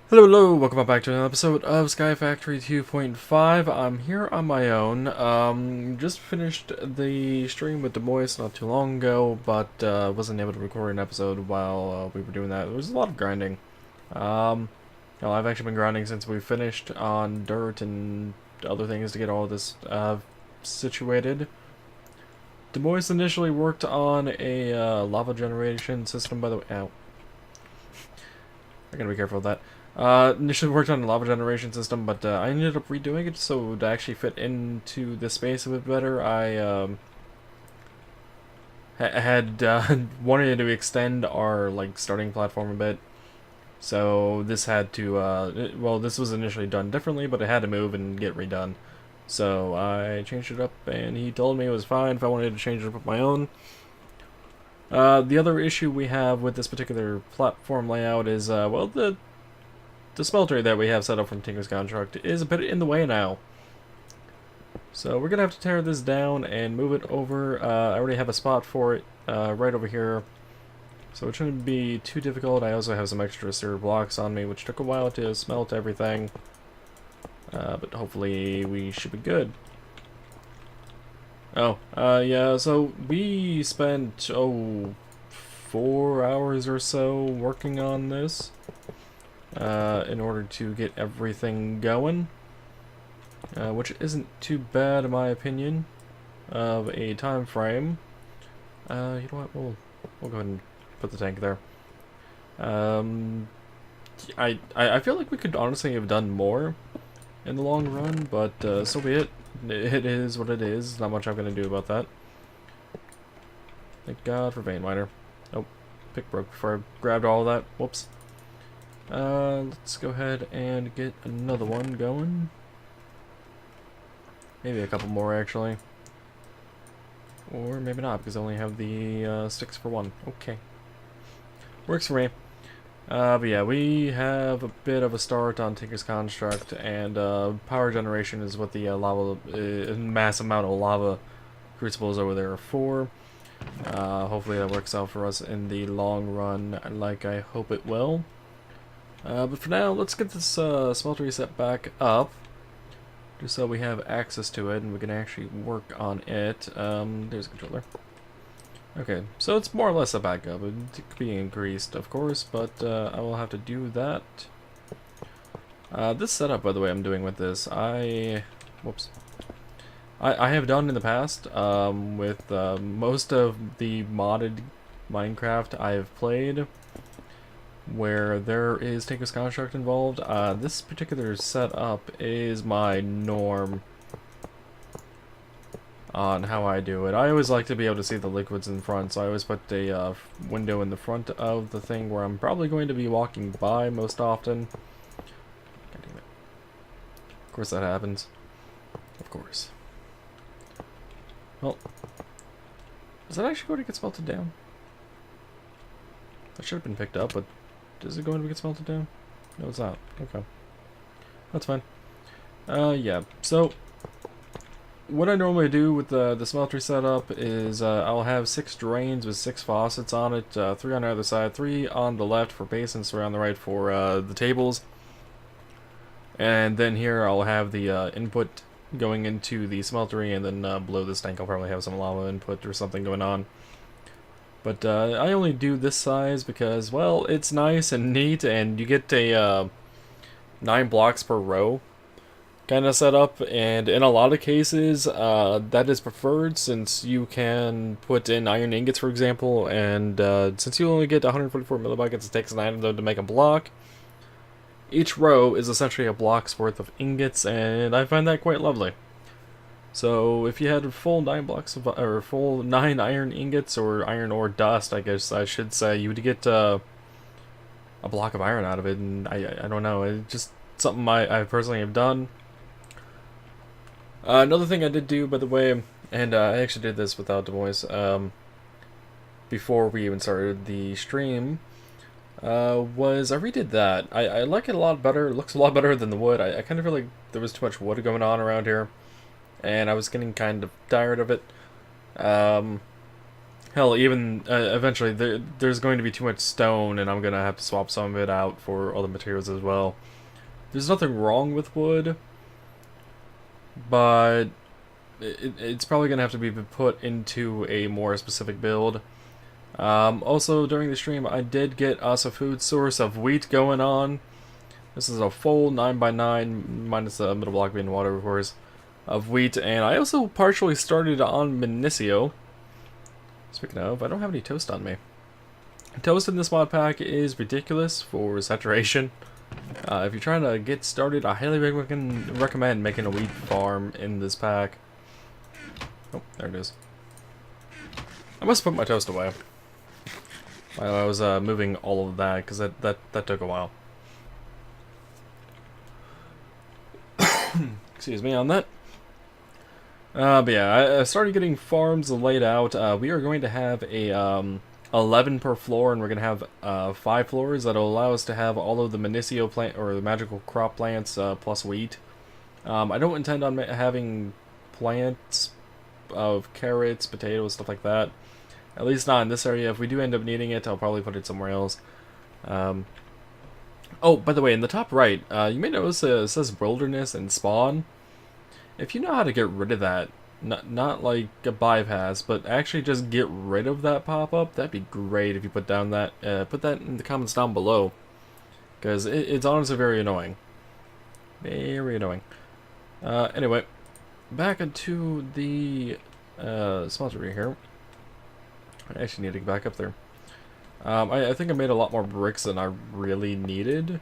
Hello, hello, welcome back to another episode of SkyFactory 2.5. I'm here on my own. Just finished the stream with dmoice not too long ago, but wasn't able to record an episode while we were doing that. There was a lot of grinding. Um, I've actually been grinding since we finished on dirt and other things to get all this situated. Dmoice initially worked on a lava generation system, by the way. Ow. I gotta be careful with that. Initially worked on a lava generation system, but I ended up redoing it so to actually fit into the space a bit better. I had wanted to extend our starting platform a bit, so this had to. Well, this was initially done differently, but it had to move and get redone. So I changed it up, and he told me it was fine if I wanted to change it up on my own. The other issue we have with this particular platform layout is, well, the smelter that we have set up from Tinker's Construct is a bit in the way now. So we're going to have to tear this down and move it over. I already have a spot for it right over here. So it shouldn't be too difficult. I also have some extra sewer blocks on me, which took a while to smelt everything. But hopefully we should be good. Oh, yeah, so we spent, 4 hours or so working on this. In order to get everything going, which isn't too bad in my opinion of a time frame. You know what? We'll go ahead and put the tank there. I feel like we could honestly have done more in the long run, but so be it. It is what it is. Not much I'm gonna do about that. Thank God for vein miner. Oh, pick broke before I grabbed all of that. Whoops. Let's go ahead and get another one going. Maybe a couple more, actually. Or maybe not, because I only have the sticks for one. Okay. Works for me. But yeah, we have a bit of a start on Tinker's Construct, and power generation is what the mass amount of lava crucibles over there are for. Hopefully that works out for us in the long run, like I hope it will. But for now, let's get this smeltery set back up, just so we have access to it and we can actually work on it. There's a controller. Okay, so it's more or less a backup. It could be increased, of course, but I will have to do that. This setup, by the way, I'm doing with this, whoops. I have done in the past with most of the modded Minecraft I have played, where there is Tinker's Construct involved. This particular setup is my norm on how I do it. I always like to be able to see the liquids in front, so I always put a window in the front of the thing where I'm probably going to be walking by most often. God damn it. Of course that happens. Of course. Well, does that actually go to get smelted down? That should have been picked up, but is it going to get smelted down? No, it's not. Okay. That's fine. Yeah. So, what I normally do with the smeltery setup is I'll have 6 drains with 6 faucets on it, 3 on the other side, 3 on the left for basins, 3 on the right for the tables. And then here I'll have the input going into the smeltery, and then below this tank I'll probably have some lava input or something going on. But I only do this size because, well, it's nice and neat, and you get a 9 blocks per row kind of setup, and in a lot of cases that is preferred, since you can put in iron ingots, for example, and since you only get 144 millibuckets, it takes 9 of them to make a block. Each row is essentially a block's worth of ingots, and I find that quite lovely. So if you had full 9 blocks of, or full 9 iron ingots, or iron ore dust, I guess I should say, you would get a block of iron out of it, and I don't know, it's just something I personally have done. Another thing I did do, by the way, and I actually did this without dmoice, before we even started the stream, was I redid that. I like it a lot better. It looks a lot better than the wood. I kind of feel like there was too much wood going on around here, and I was getting kind of tired of it. Hell, even eventually, there's going to be too much stone, and I'm gonna have to swap some of it out for other materials as well. There's nothing wrong with wood, but it's probably gonna have to be put into a more specific build. Also, during the stream, I did get us a food source of wheat going on. This is a full 9x9, minus the middle block being water, of course, of wheat, and I also partially started on Minicio. Speaking of, I don't have any toast on me. Toast in this mod pack is ridiculous for saturation. If you're trying to get started, I highly recommend making a wheat farm in this pack. Oh, there it is. I must put my toast away while I was moving all of that, because that took a while. Excuse me on that. But yeah, I started getting farms laid out. We are going to have a 11 per floor, and we're going to have 5 floors that'll allow us to have all of the Minicio plant or the magical crop plants plus wheat. I don't intend on having plants of carrots, potatoes, stuff like that. At least not in this area. If we do end up needing it, I'll probably put it somewhere else. Oh, by the way, in the top right, you may notice it says wilderness and spawn. If you know how to get rid of that, not like a bypass, but actually just get rid of that pop-up, that'd be great if you put that in the comments down below. Because it's honestly very annoying. Very annoying. Anyway, back into the smeltery here. I actually need to get back up there. I think I made a lot more bricks than I really needed,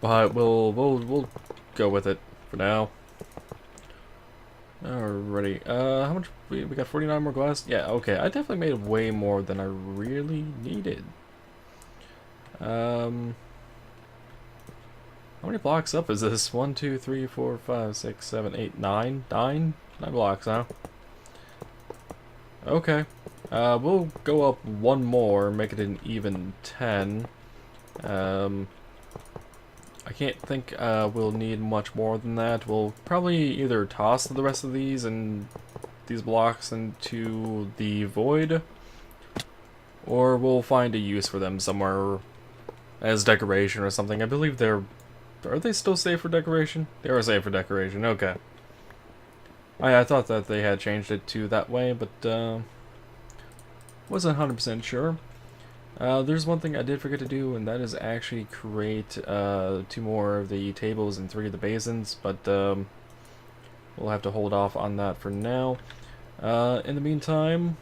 but we'll go with it for now. Alrighty, how much, we got 49 more glass? Yeah, okay, I definitely made way more than I really needed. How many blocks up is this? 1, 2, 3, 4, 5, 6, 7, 8, 9? 9 blocks, huh? Okay, we'll go up one more, make it an even 10. I can't think we'll need much more than that. We'll probably either toss the rest of these blocks into the void, or we'll find a use for them somewhere as decoration or something. I believe are they still safe for decoration? They are safe for decoration, okay. I thought that they had changed it to that way, but wasn't 100% sure. There's one thing I did forget to do, and that is actually create 2 more of the tables and 3 of the basins, but we'll have to hold off on that for now. In the meantime,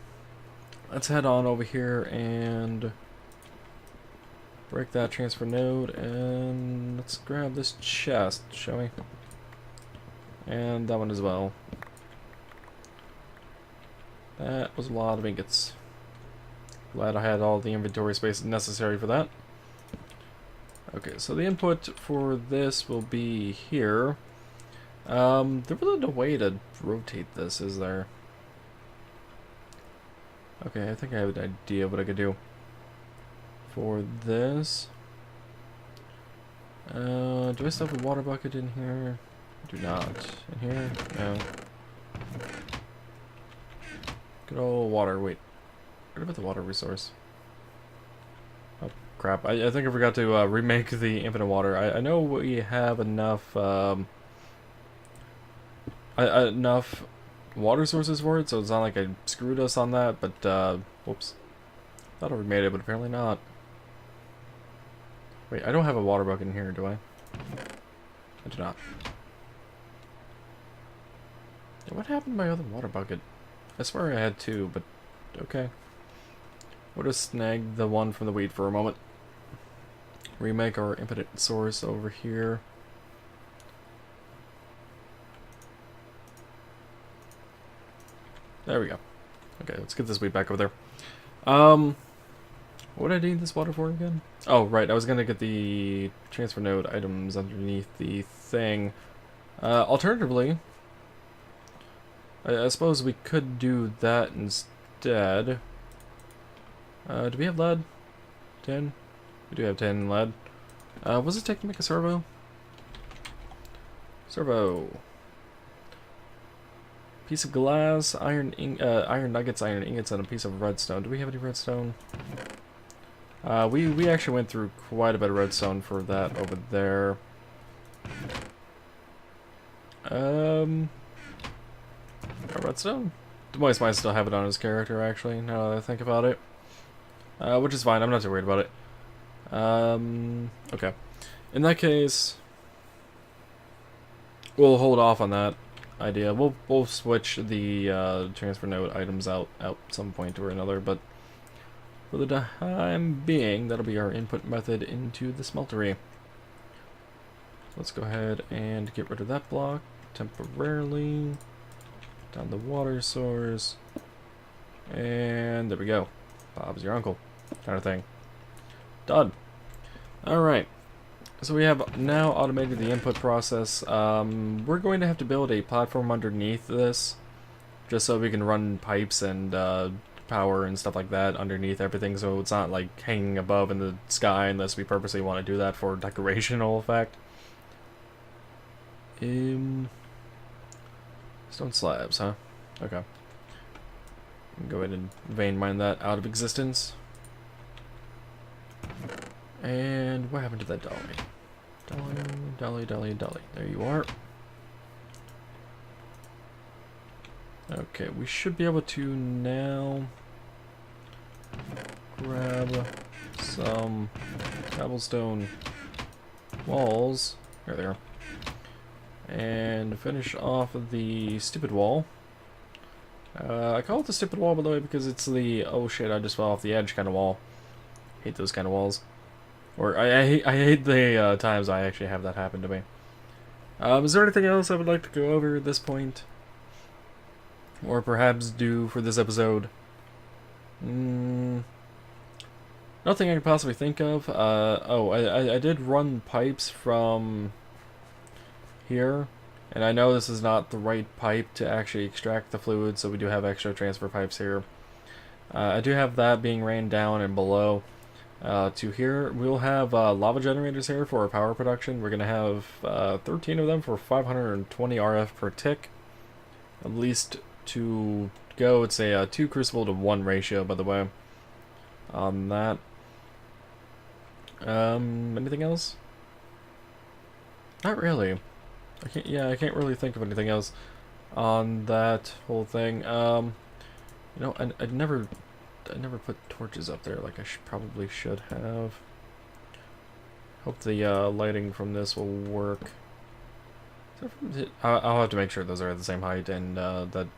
let's head on over here and break that transfer node, and let's grab this chest, shall we? And that one as well. That was a lot of ingots. Glad I had all the inventory space necessary for that. Okay, so the input for this will be here. There wasn't a way to rotate this, is there? Okay, I think I have an idea of what I could do. For this... do I still have a water bucket in here? I do not. In here? No. Good old water, wait. What about the water resource? Oh, crap. I think I forgot to remake the infinite water. I know we have enough enough water sources for it, so it's not like I screwed us on that, but whoops. Thought I remade it, but apparently not. Wait, I don't have a water bucket in here, do I? I do not. What happened to my other water bucket? I swear I had 2, but okay. We'll just snag the one from the wheat for a moment. Remake our infinite source over here. There we go. Okay, let's get this wheat back over there. What did I need this water for again? Oh, right, I was gonna get the transfer node items underneath the thing. Alternatively, I suppose we could do that instead. Do we have lead? 10? We do have 10 lead. What does it take to make a servo? Servo. Piece of glass, iron nuggets, iron ingots, and a piece of redstone. Do we have any redstone? We actually went through quite a bit of redstone for that over there. Redstone? dmoice might still have it on his character, actually, now that I think about it. Which is fine, I'm not too worried about it. Okay. In that case, we'll hold off on that idea. We'll switch the transfer node items out some point or another, but for the time being, that'll be our input method into the smeltery. Let's go ahead and get rid of that block temporarily. Down the water source. And there we go. Bob's your uncle, kind of thing. Done. Alright. So we have now automated the input process. We're going to have to build a platform underneath this, just so we can run pipes and power and stuff like that underneath everything, so it's not like hanging above in the sky unless we purposely want to do that for decorational effect. Stone slabs, huh? Okay. Go ahead and vein mine that out of existence. And what happened to that dolly? Dolly. There you are. Okay, we should be able to now grab some cobblestone walls. There they are. And finish off the stupid wall. I call it the stupid wall, by the way, because it's the oh shit, I just fell off the edge kind of wall. Hate those kind of walls. Or I hate the times I actually have that happen to me. Is there anything else I would like to go over at this point? Or perhaps do for this episode? Nothing I can possibly think of. Oh, I did run pipes from here, and I know this is not the right pipe to actually extract the fluid, so we do have extra transfer pipes here. I do have that being ran down and below to here. We'll have lava generators here for our power production. We're going to have 13 of them for 520 RF per tick. At least to go, it's a 2 crucible to 1 ratio, by the way, on that. Anything else? Not really. I can't really think of anything else on that whole thing. You know, I never put torches up there like I probably should have. Hope the lighting from this will work. I'll have to make sure those are at the same height and that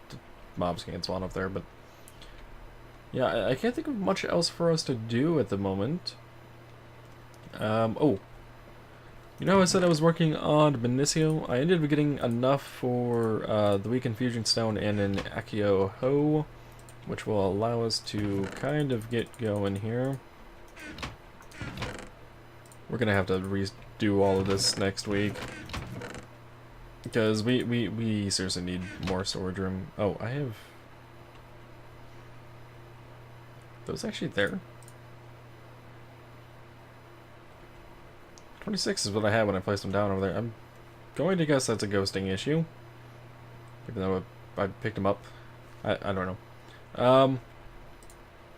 mobs can't spawn up there. But yeah, I can't think of much else for us to do at the moment. Oh. You know, I said I was working on Benicio. I ended up getting enough for the weak infusion stone and an Accio hoe, which will allow us to kind of get going here. We're gonna have to redo all of this next week because we seriously need more storage room. Oh, I have those actually there. 26 is what I had when I placed them down over there. I'm going to guess that's a ghosting issue, even though I picked them up. I don't know.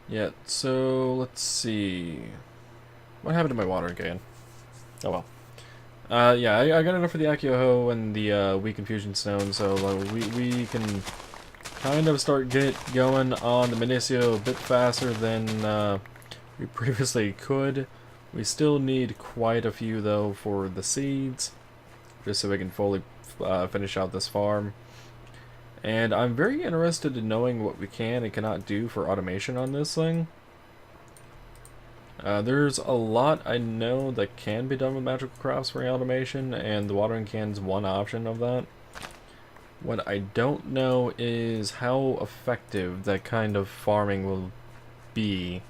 Yeah, so let's see. What happened to my watering can? Oh well. Yeah, I got enough for the Accio hoe and the weak infusion stone, so we can kind of start going on the Benicio a bit faster than we previously could. We still need quite a few, though, for the seeds, just so we can fully finish out this farm. And I'm very interested in knowing what we can and cannot do for automation on this thing. There's a lot I know that can be done with magical crafts for automation, and the watering can's one option of that. What I don't know is how effective that kind of farming will be.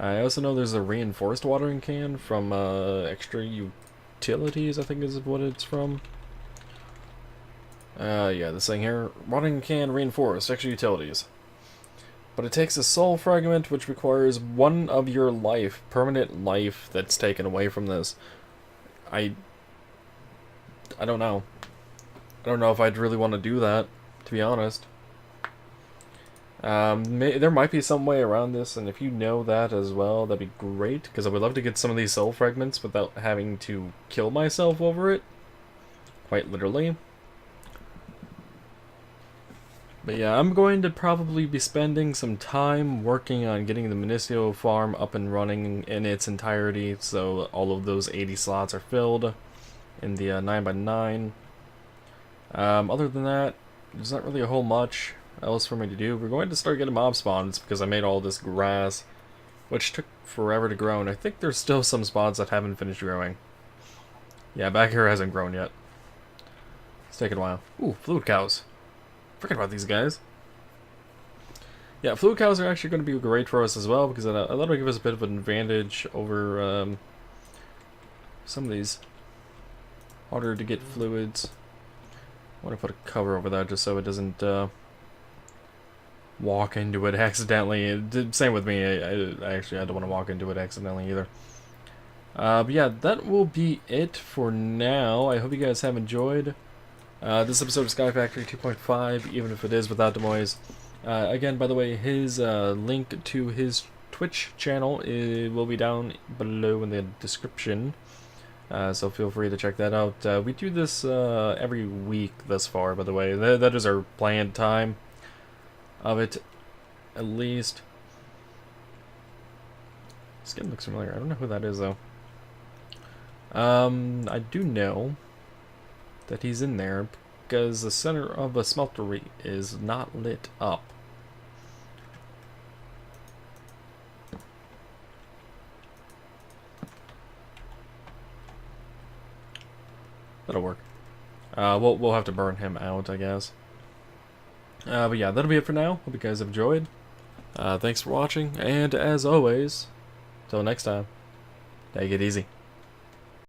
I also know there's a reinforced watering can from Extra Utilities, I think is what it's from. Yeah, this thing here. Watering can reinforced, Extra Utilities. But it takes a soul fragment, which requires 1 of your life, permanent life, that's taken away from this. I don't know. I don't know if I'd really want to do that, to be honest. There might be some way around this, and if you know that as well, that'd be great, because I would love to get some of these soul fragments without having to kill myself over it. Quite literally. But yeah, I'm going to probably be spending some time working on getting the Minicio farm up and running in its entirety, so all of those 80 slots are filled in the 9x9. Other than that, there's not really a whole much else for me to do. We're going to start getting mob spawns because I made all this grass, which took forever to grow, and I think there's still some spawns that haven't finished growing. Yeah, back here hasn't grown yet. It's taking a while. Ooh, fluid cows. Forget about these guys. Yeah, fluid cows are actually going to be great for us as well, because that'll give us a bit of an advantage over some of these harder to get fluids. I want to put a cover over that just so it doesn't walk into it accidentally. Same with me. I actually don't want to walk into it accidentally either. But yeah, that will be it for now. I hope you guys have enjoyed this episode of SkyFactory 2.5, even if it is without dmoice. Again, by the way, his link to his Twitch channel will be down below in the description. So feel free to check that out. We do this every week thus far, by the way. That is our planned time of it, at least. Skin looks familiar. I don't know who that is, though. I do know that he's in there because the center of a smeltery is not lit up. That'll work. We'll have to burn him out, I guess. But yeah, that'll be it for now. Hope you guys have enjoyed. Thanks for watching, and as always, till next time, take it easy.